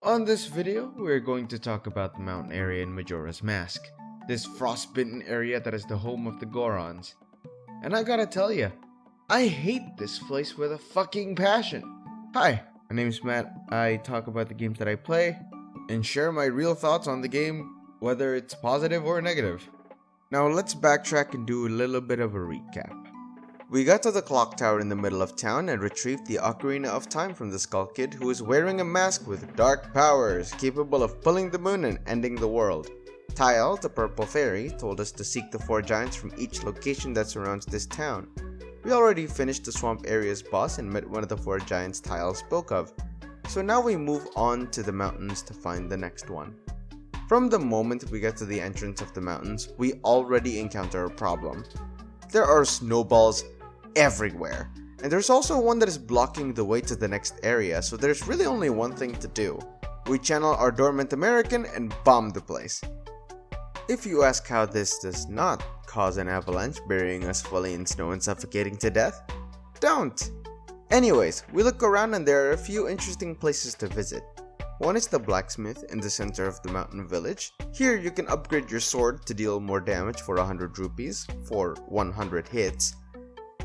On this video, we're going to talk about the mountain area in Majora's Mask, this frostbitten area that is the home of the Gorons. And I gotta tell ya, I hate this place with a fucking passion. Hi, my name's Matt. I talk about the games that I play and share my real thoughts on the game, whether it's positive or negative. Now let's backtrack and do a little bit of a recap. We got to the clock tower in the middle of town and retrieved the Ocarina of Time from the Skull Kid, who is wearing a mask with dark powers capable of pulling the moon and ending the world. Tile, the purple fairy, told us to seek the 4 giants from each location that surrounds this town. We already finished the swamp area's boss and met one of the 4 giants Tile spoke of, so now we move on to the mountains to find the next one. From the moment we get to the entrance of the mountains, we already encounter a problem. There are snowballs everywhere, and there's also one that is blocking the way to the next area, so there's really only one thing to do. We channel our dormant American and bomb the place. If you ask how this does not cause an avalanche burying us fully in snow and suffocating to death, don't! Anyways, we look around and there are a few interesting places to visit. One is the blacksmith in the center of the mountain village. Here you can upgrade your sword to deal more damage for 100 rupees for 100 hits.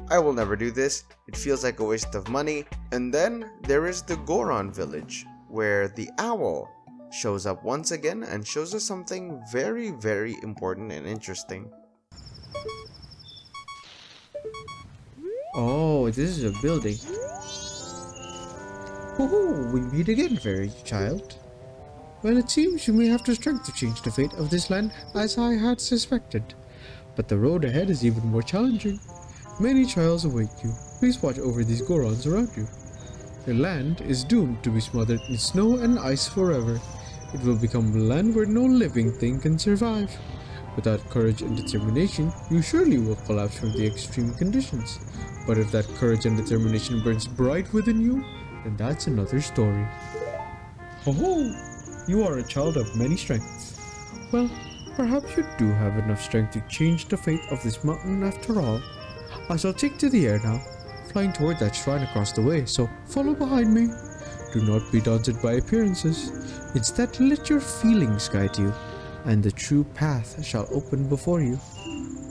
I will never do this, it feels like a waste of money. And then there is the Goron village, where the owl shows up once again and shows us something very, very important and interesting. Oh, this is a building. Oh, we meet again, fairy child. Well, it seems you may have the strength to change the fate of this land, as I had suspected. But the road ahead is even more challenging. Many trials await you. Please watch over these Gorons around you. The land is doomed to be smothered in snow and ice forever. It will become a land where no living thing can survive. Without courage and determination, you surely will collapse from the extreme conditions. But if that courage and determination burns bright within you, then that's another story. Oh, you are a child of many strengths. Well, perhaps you do have enough strength to change the fate of this mountain after all. I shall take to the air now, flying toward that shrine across the way, so follow behind me. Do not be daunted by appearances. Instead, let your feelings guide you, and the true path shall open before you.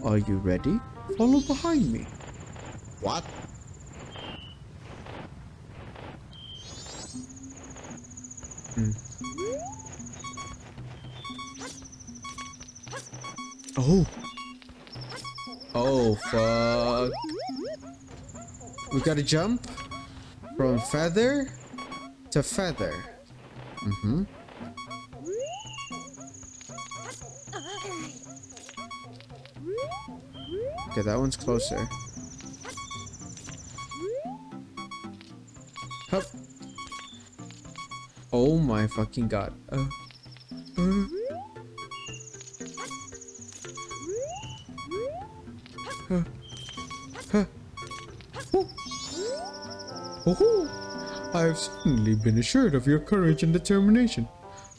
Are you ready? Follow behind me. What? Oh. Oh, fuck. We gotta jump from feather to feather. Okay, that one's closer. Hup. Oh my fucking god. I have certainly been assured of your courage and determination.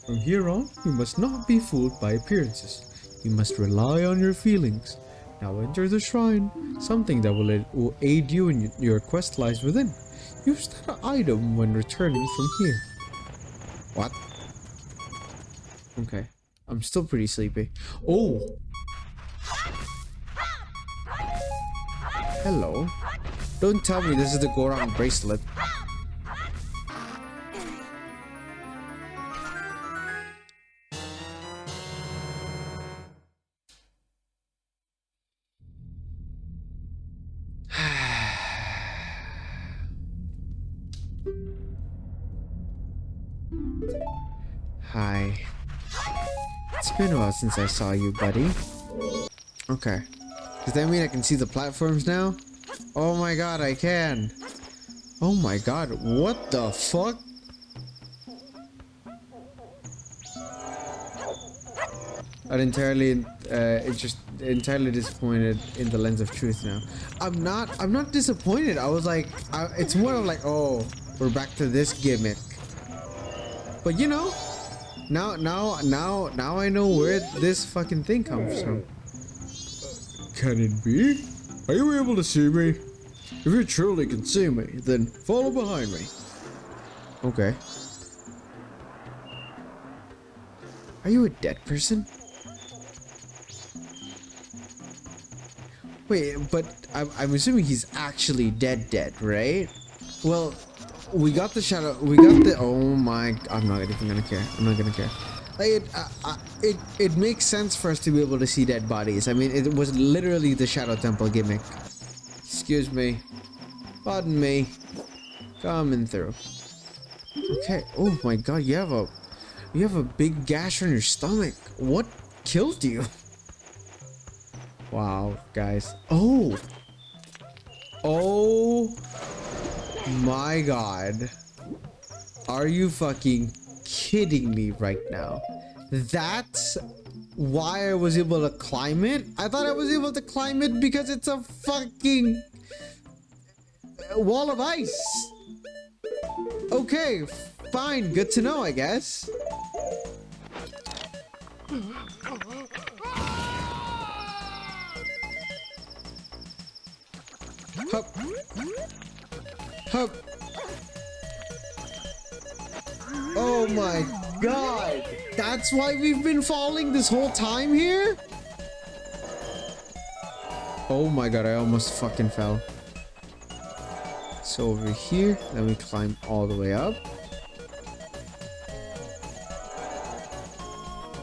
From here on, you must not be fooled by appearances. You must rely on your feelings. Now enter the shrine. Something that will aid you in your quest lies within. Use that item when returning from here. What? Okay. I'm still pretty sleepy. Oh! Hello. Don't tell me this is the Goron bracelet. Hi. It's been a while since I saw you, buddy. Okay. Does that mean I can see the platforms now? Oh my god, I can. Oh my god, what the fuck? I'm entirely disappointed in the lens of truth now. I'm not disappointed. I was like, it's more of like, oh, we're back to this gimmick. But you know, now I know where this fucking thing comes from. Can it be? Are you able to see me? If you truly can see me, then follow behind me. Okay. Are you a dead person? Wait, but I'm assuming he's actually dead, right? Well, we got the shadow. We got the. Oh my! I'm not even gonna care. I'm not gonna care. Like it makes sense for us to be able to see dead bodies. I mean, it was literally the Shadow Temple gimmick. Excuse me. Pardon me. Coming through. Okay. Oh my God! You have a big gash on your stomach. What killed you? Wow, guys. Oh. Oh my God. Are you fucking kidding me right now? That's why I was able to climb it? I thought I was able to climb it because it's a fucking wall of ice. Okay, fine. Good to know, I guess. Hup. Hup. Oh my God. That's why we've been falling this whole time here? Oh my God, I almost fucking fell. So over here, then we climb all the way up.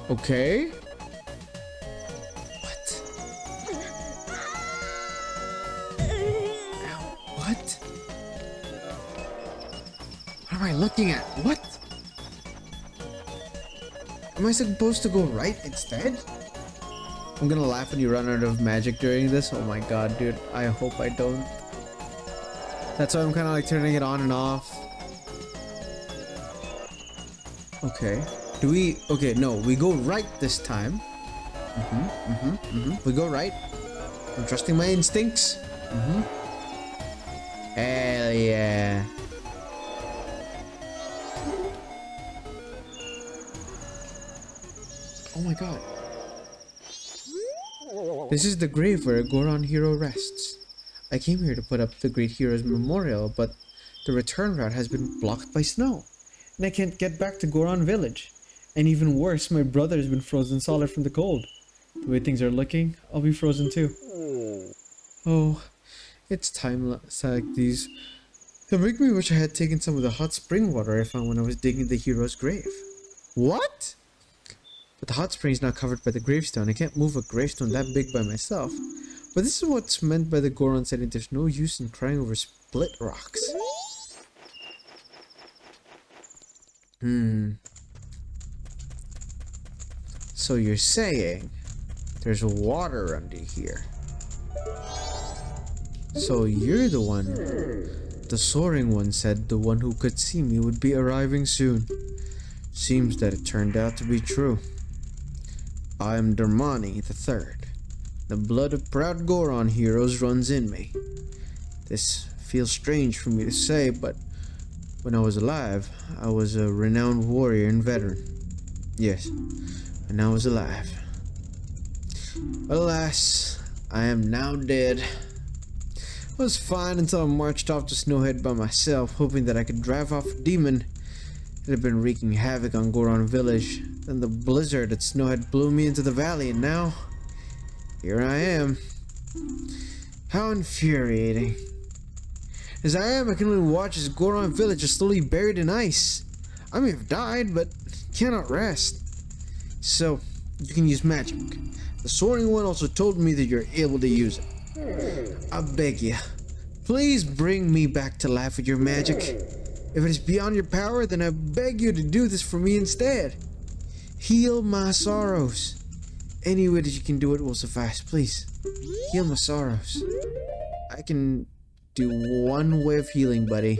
Okay. What? Ow, what? What am I looking at? What? Am I supposed to go right instead? I'm gonna laugh when you run out of magic during this. Oh my God, dude. I hope I don't. That's why I'm kind of like turning it on and off. Okay. Do we? Okay, no. We go right this time. We go right. I'm trusting my instincts. Hell yeah. Oh my God. This is the grave where a Goron hero rests. I came here to put up the great hero's memorial, but the return route has been blocked by snow, and I can't get back to Goron village. And even worse, my brother has been frozen solid from the cold. The way things are looking, I'll be frozen too. Oh, it's times like these that make me wish I had taken some of the hot spring water I found when I was digging the hero's grave. What? But the hot spring is not covered by the gravestone. I can't move a gravestone that big by myself. But this is what's meant by the Goron saying there's no use in crying over split rocks. So you're saying there's water under here. So you're the one. The soaring one said the one who could see me would be arriving soon. Seems that it turned out to be true. I am Dermani the Third. The blood of proud Goron heroes runs in me. This feels strange for me to say, but when I was alive, I was a renowned warrior and veteran. Yes, and I was alive. Alas, I am now dead. I was fine until I marched off to Snowhead by myself, hoping that I could drive off a demon. It had been wreaking havoc on Goron village. Then the blizzard at Snowhead blew me into the valley, and now here I am. How infuriating. As I am, I can only watch as Goron village is slowly buried in ice. I may have died, but cannot rest. So, you can use magic. The Soaring One also told me that you're able to use it. I beg you, please bring me back to life with your magic. If it is beyond your power, then I beg you to do this for me instead. Heal my sorrows. Any way that you can do it will suffice, please. Heal my sorrows. I can do one way of healing, buddy.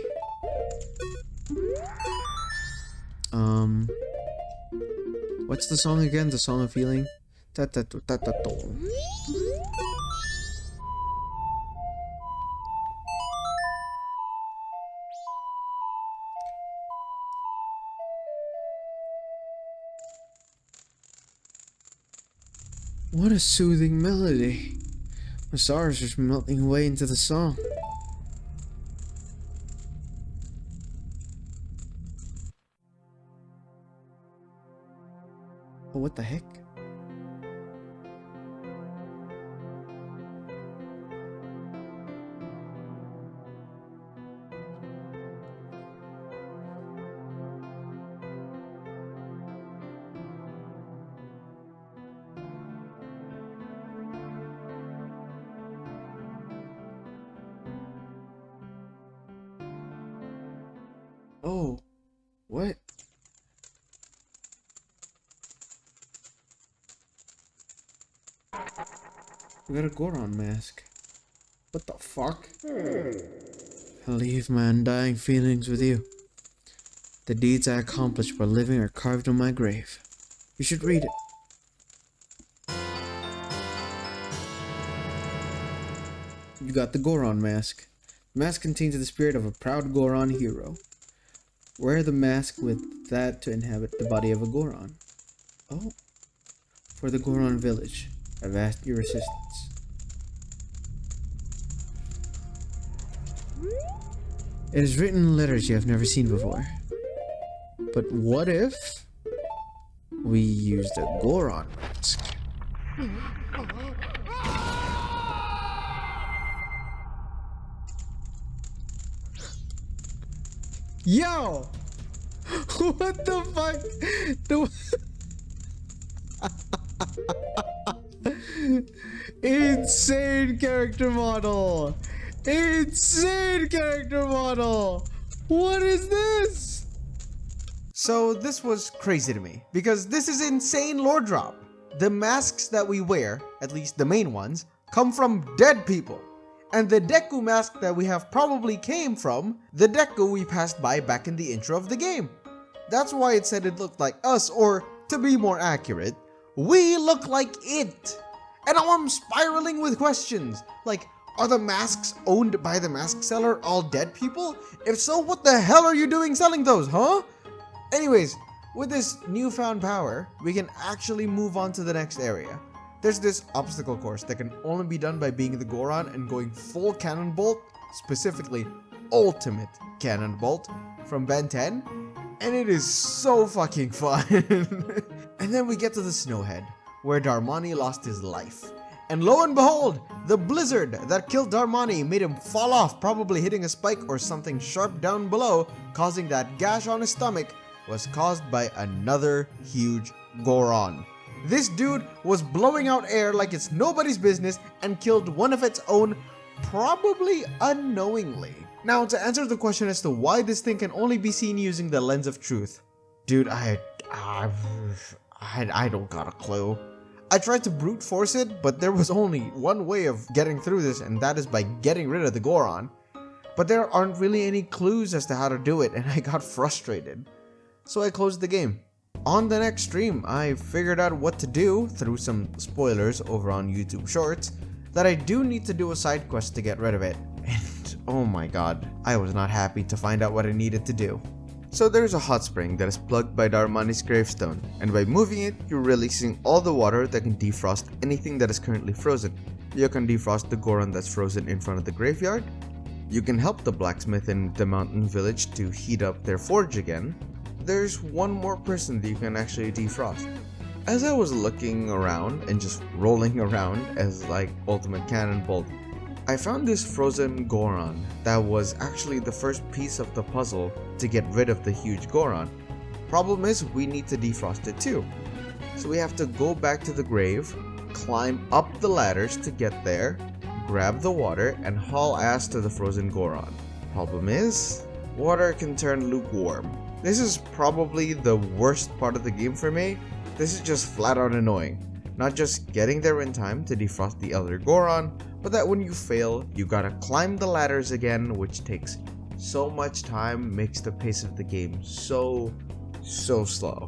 What's the song again? The Song of Healing? What a soothing melody. My sorrows are melting away into the song. Oh, what the heck? Oh, what? We got a Goron mask. What the fuck? I leave my undying feelings with you. The deeds I accomplished while living are carved on my grave. You should read it. You got the Goron mask. The mask contains the spirit of a proud Goron hero. Wear the mask with that to inhabit the body of a Goron. Oh. For the Goron village, I've asked your assistance. It is written in letters you have never seen before. But what if we used a Goron mask? Yo! What the fuck? Insane character model! Insane character model! What is this? So this was crazy to me, because this is insane lore drop. The masks that we wear, at least the main ones, come from dead people. And the Deku mask that we have probably came from the Deku we passed by back in the intro of the game. That's why it said it looked like us, or to be more accurate, we look like it. And now I'm spiraling with questions, like, are the masks owned by the mask seller all dead people? If so, what the hell are you doing selling those, huh? Anyways, with this newfound power, we can actually move on to the next area. There's this obstacle course that can only be done by being the Goron and going full cannon bolt, specifically ultimate cannon bolt, from Ben 10, and it is so fucking fun. And then we get to the Snowhead, where Darmani lost his life. And lo and behold, the blizzard that killed Darmani made him fall off, probably hitting a spike or something sharp down below, causing that gash on his stomach was caused by another huge Goron. This dude was blowing out air like it's nobody's business and killed one of its own, probably unknowingly. Now, to answer the question as to why this thing can only be seen using the lens of truth, dude, I don't got a clue. I tried to brute force it, but there was only one way of getting through this, and that is by getting rid of the Goron. But there aren't really any clues as to how to do it, and I got frustrated. So I closed the game. On the next stream, I figured out what to do, through some spoilers over on YouTube Shorts, that I do need to do a side quest to get rid of it. And oh my god, I was not happy to find out what I needed to do. So there's a hot spring that is plugged by Darmani's gravestone, and by moving it, you're releasing all the water that can defrost anything that is currently frozen. You can defrost the Goron that's frozen in front of the graveyard. You can help the blacksmith in the mountain village to heat up their forge again. There's one more person that you can actually defrost. As I was looking around and just rolling around as like ultimate cannon bolt, I found this frozen Goron that was actually the first piece of the puzzle to get rid of the huge Goron. Problem is, we need to defrost it too. So we have to go back to the grave, climb up the ladders to get there, grab the water, and haul ass to the frozen Goron. Problem is, water can turn lukewarm. This is probably the worst part of the game for me. This is just flat out annoying. Not just getting there in time to defrost the Elder Goron, but that when you fail, you gotta climb the ladders again, which takes so much time, makes the pace of the game so slow.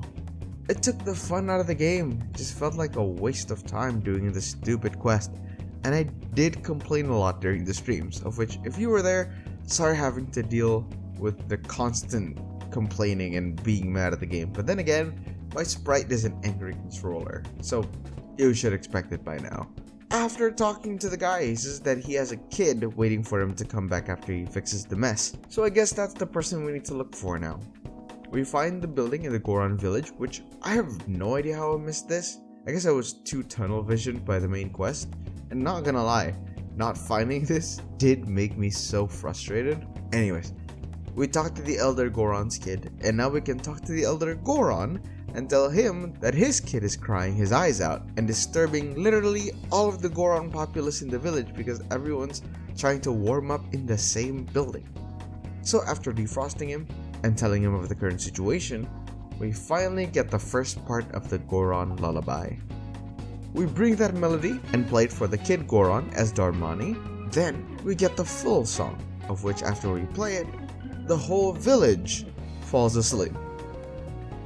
It took the fun out of the game. It just felt like a waste of time doing this stupid quest. And I did complain a lot during the streams, of which, if you were there, sorry having to deal with the constant complaining and being mad at the game. But then again, my sprite is an angry controller, so you should expect it by now. After talking to the guy, he says that he has a kid waiting for him to come back after he fixes the mess. So I guess that's the person we need to look for now. We find the building in the Goron village, which I have no idea how I missed this. I guess I was too tunnel visioned by the main quest, and not gonna lie, not finding this did make me so frustrated. Anyways, we talked to the Elder Goron's kid, and now we can talk to the Elder Goron and tell him that his kid is crying his eyes out and disturbing literally all of the Goron populace in the village because everyone's trying to warm up in the same building. So after defrosting him and telling him of the current situation, we finally get the first part of the Goron lullaby. We bring that melody and play it for the kid Goron as Darmani. Then we get the full song, of which after we play it, the whole village falls asleep.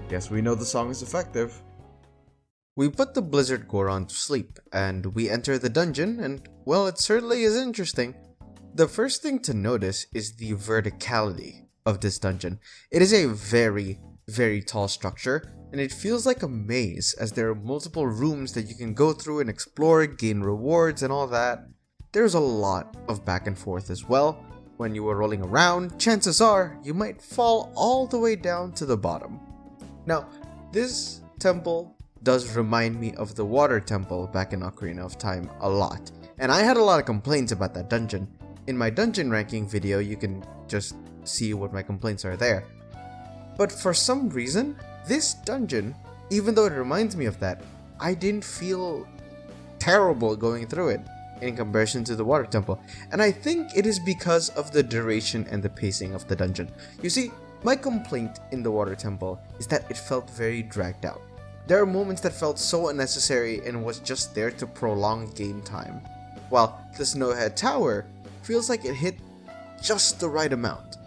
Guess we know the song is effective. We put the Blizzard Goron to sleep, and we enter the dungeon, and well, it certainly is interesting. The first thing to notice is the verticality of this dungeon. It is a very, very tall structure, and it feels like a maze as there are multiple rooms that you can go through and explore, gain rewards and all that. There's a lot of back and forth as well. When you are rolling around, chances are you might fall all the way down to the bottom. Now, this temple does remind me of the water temple back in Ocarina of Time a lot, and I had a lot of complaints about that dungeon. In my dungeon ranking video, you can just see what my complaints are there. But for some reason, this dungeon, even though it reminds me of that, I didn't feel terrible going through it in comparison to the water temple. And I think it is because of the duration and the pacing of the dungeon. You see, my complaint in the water temple is that it felt very dragged out. There are moments that felt so unnecessary and was just there to prolong game time, while the Snowhead Tower feels like it hit just the right amount.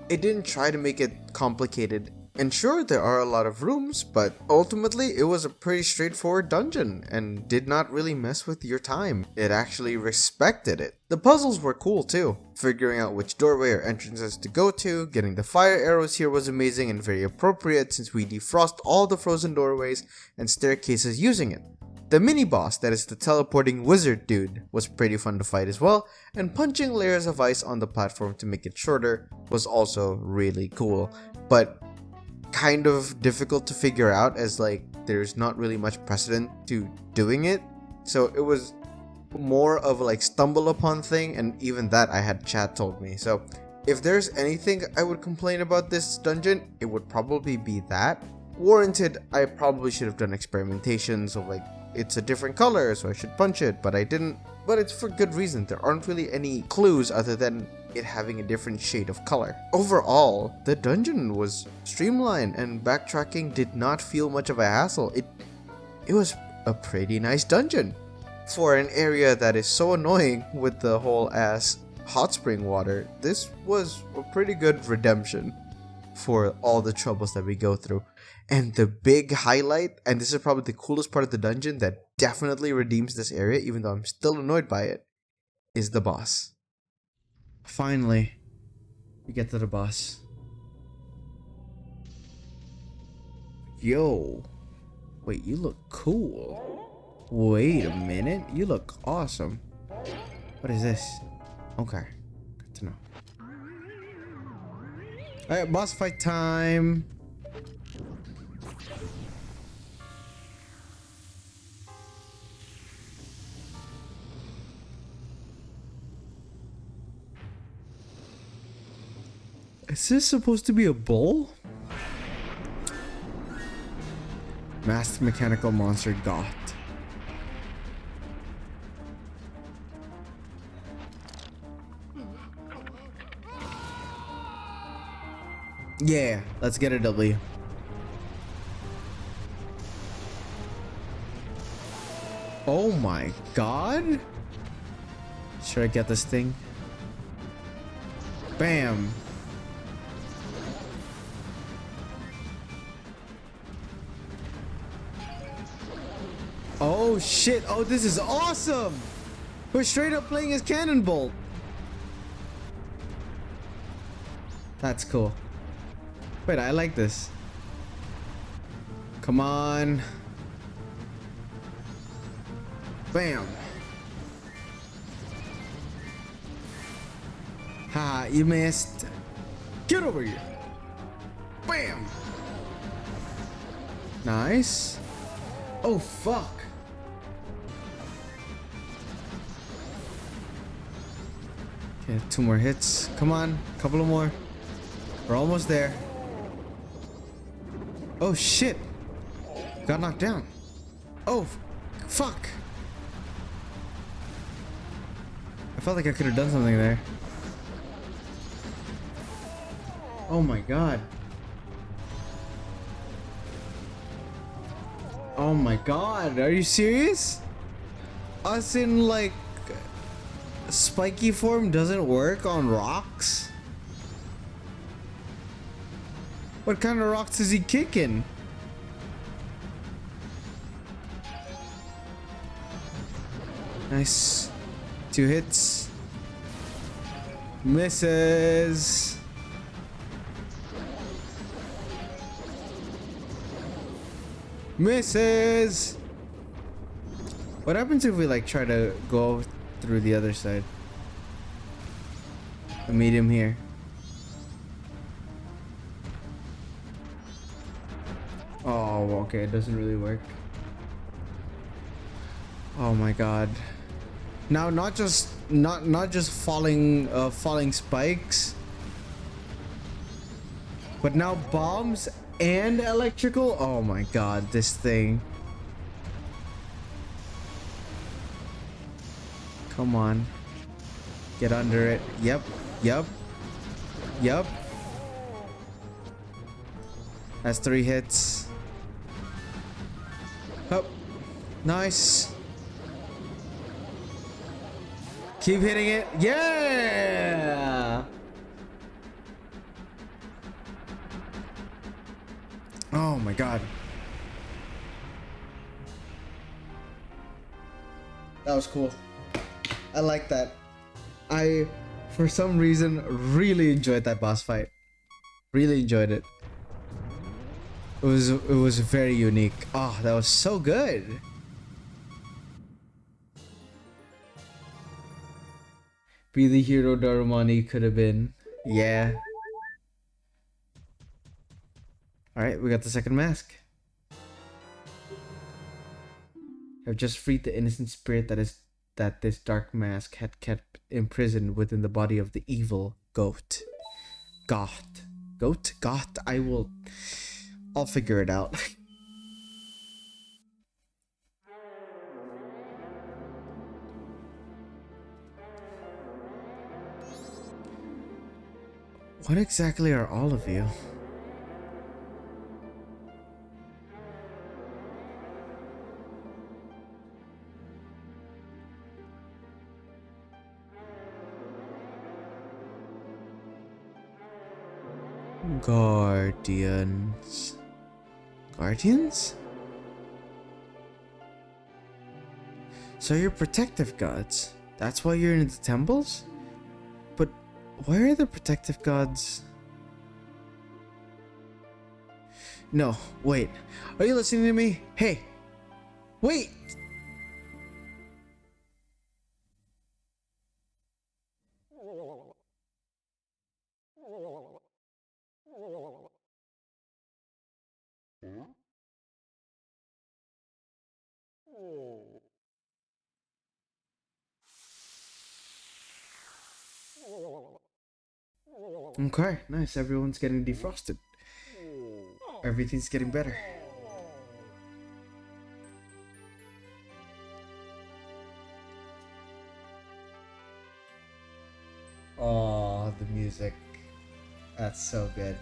It didn't try to make it complicated, and sure, there are a lot of rooms, but ultimately it was a pretty straightforward dungeon and did not really mess with your time. It actually respected it. The puzzles were cool too. Figuring out which doorway or entrances to go to, getting the fire arrows here was amazing and very appropriate since we defrost all the frozen doorways and staircases using it. The mini-boss, that is the teleporting wizard dude, was pretty fun to fight as well, and punching layers of ice on the platform to make it shorter was also really cool, but kind of difficult to figure out as like there's not really much precedent to doing it, so it was more of like stumble upon thing, and even that I had chat told me. So if there's anything I would complain about this dungeon, it would probably be that. Warranted, I probably should have done experimentations of like it's a different color so I should punch it, but I didn't. But it's for good reason. There aren't really any clues other than it having a different shade of color. Overall, the dungeon was streamlined and backtracking did not feel much of a hassle. It was a pretty nice dungeon. For an area that is so annoying with the whole ass hot spring water, this was a pretty good redemption for all the troubles that we go through. And the big highlight, and this is probably the coolest part of the dungeon that definitely redeems this area, even though I'm still annoyed by it, is the boss. Finally, we get to the boss. Yo, wait, you look cool. Wait a minute, you look awesome. What is this? Okay, good to know. Alright, boss fight time. Is this supposed to be a bull? Masked mechanical monster Goth. Yeah, let's get a W. Oh my god! Should I get this thing? Bam! Oh shit, oh this is awesome! We're straight up playing as Cannonbolt. That's cool. Wait, I like this. Come on. Bam. Ha, you missed. Get over here. Bam! Nice. Oh, fuck. Okay, 2 more hits. Come on, couple of more. We're almost there. Oh, shit. Got knocked down. Oh, fuck. I felt like I could have done something there. Oh my god. Oh my god, are you serious? Us in like spiky form doesn't work on rocks? What kind of rocks is he kicking? Nice. 2 hits. Misses. Misses. What happens if we like try to go through the other side? I meet him here. Oh, okay, it doesn't really work. Oh my god. Now not just falling spikes, but now bombs and electrical. Oh my god, this thing. Come on. Get under it. Yep. Yep. Yep. That's 3 hits. Up. Nice. Keep hitting it. Yeah. Oh my god. That was cool. I like that. I, for some reason, really enjoyed that boss fight. Really enjoyed it. It was very unique. Oh, that was so good. Be the hero Darumani could have been. Yeah. Alright, we got the second mask. I've just freed the innocent spirit that this dark mask had kept imprisoned within the body of the evil goat. Goth. Goat? Goth? I'll figure it out. What exactly are all of you? Guardians. Guardians? So you're protective gods. That's why you're in the temples? But where are the protective gods? No, wait. Are you listening to me? Hey! Wait! Okay, nice. Everyone's getting defrosted. Everything's getting better. Oh, the music. That's so good.